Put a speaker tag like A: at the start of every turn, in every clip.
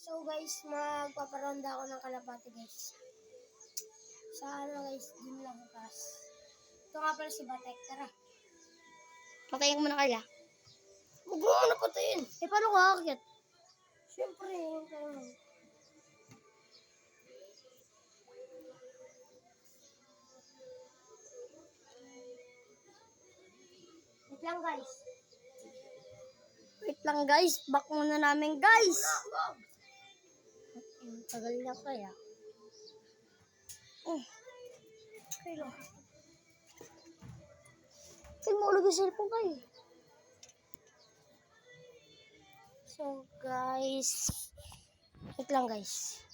A: So guys, magpaparonda ako ng kalapati guys. Sa ano guys, din lang bukas. Ito nga pala si Batek, tara.
B: Patayin mo na kaya.
A: Huwag mo na patayin. Paano ka akit? Siyempre, yung tanong. Wait lang guys.
B: Wait lang guys, back muna namin guys. Tagal na kaya.
A: Okay lang.
B: Saan mo ulag yung cellphone kayo?
A: So guys, wait lang guys.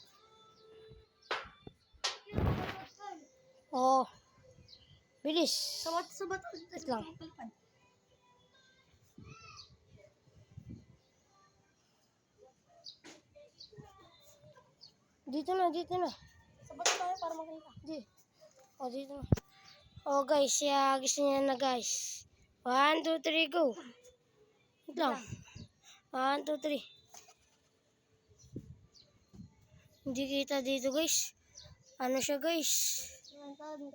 A: Oh, bilis.
B: Sabat.
A: Wait lang. Dito na.
B: Sabat tayo para makita.
A: Di. Oh, dito na. Oh guys, gusto niya na guys. 1, 2, 3, go. Wait lang. 1, 2, 3. Hindi kita dito guys. Ano siya guys?
B: Tayo.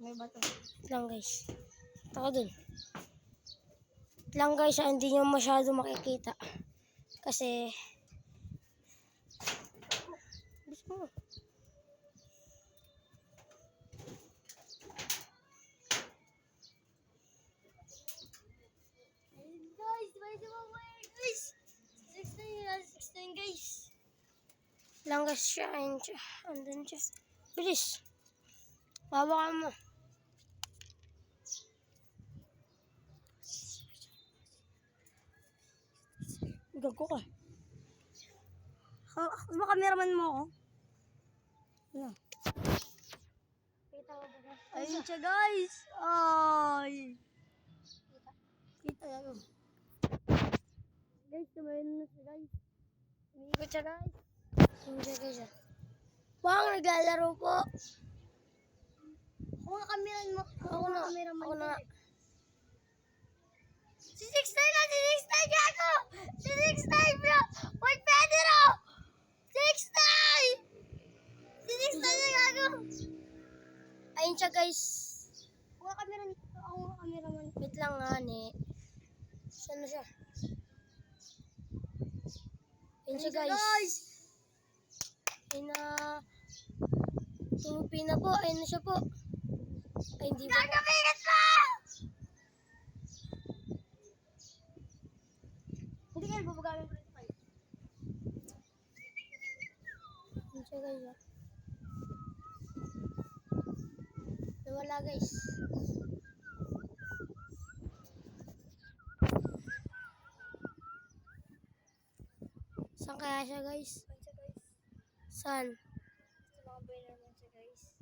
B: May bato.
A: Wait lang guys. Taka dun. Wait lang guys, hindi niyo masyado makikita. Kasi gusto mo.
B: Guys, guys. 16 guys.
A: Lang guys siya. Ayun siya. Andun siya. Bilis. Hawakan mo. Gago ka.
B: Ano cameraman mo ako?
A: Ano?
B: Kita ko ba?
A: Ayun
B: siya guys. Ay.
A: Kita yan.
B: Guys, kumain na siya guys.
A: Umiikot siya guys. Umiikot siya. Bang, naglalaro po.
B: Ako nga cameraman mo.
A: Ako na.
B: Cameraman
A: Ako na.
B: Si 6'9 na! Si 6'9 gago! Si 6'9 bro! Wait, Pedro! 6'9! Si 6'9 na gago!
A: Ayun siya guys.
B: Ako nga cameraman.
A: Wait lang nga ni. Saan na siya? Ayun siya guys. Ayun na. Tumupi na po. Ayun na siya po. Ay hindi ba?
B: Gagabigat mo! Hindi kayo babagamit ko rin tayo.
A: Ayun siya guys. Ah. Nawala guys. Saan kaya siya guys? Saan?
B: Tumambay naman siya guys.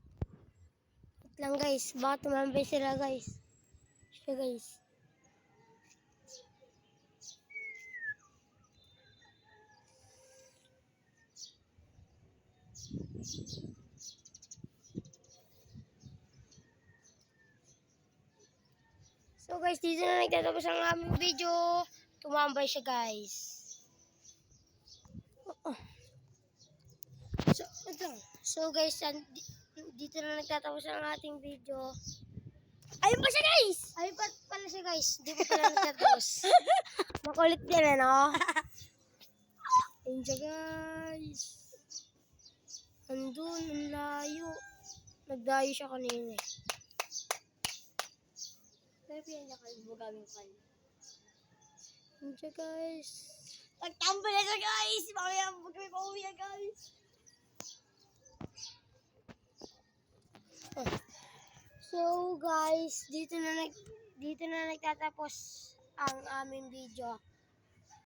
A: Wait lang guys. Baka tumambay sila guys. Siya guys. So guys, dito na nagtatapos ang aming video. Tumambay siya guys. So guys, dito na nagtatapos ang ating video.
B: Ayun pa siya guys!
A: Ay, ba't pala siya guys? Di pa pala nagtatapos. Makulit din ano? Ayun siya guys. Andun, ang layo. Nagdayo siya kanina eh.
B: Kaya pinanya kayo babagamit ko kayo.
A: Ayun siya guys.
B: Nagtambay na siya guys! Mamaya kami pauwi na guys!
A: So guys, dito na nagtatapos ang aming video.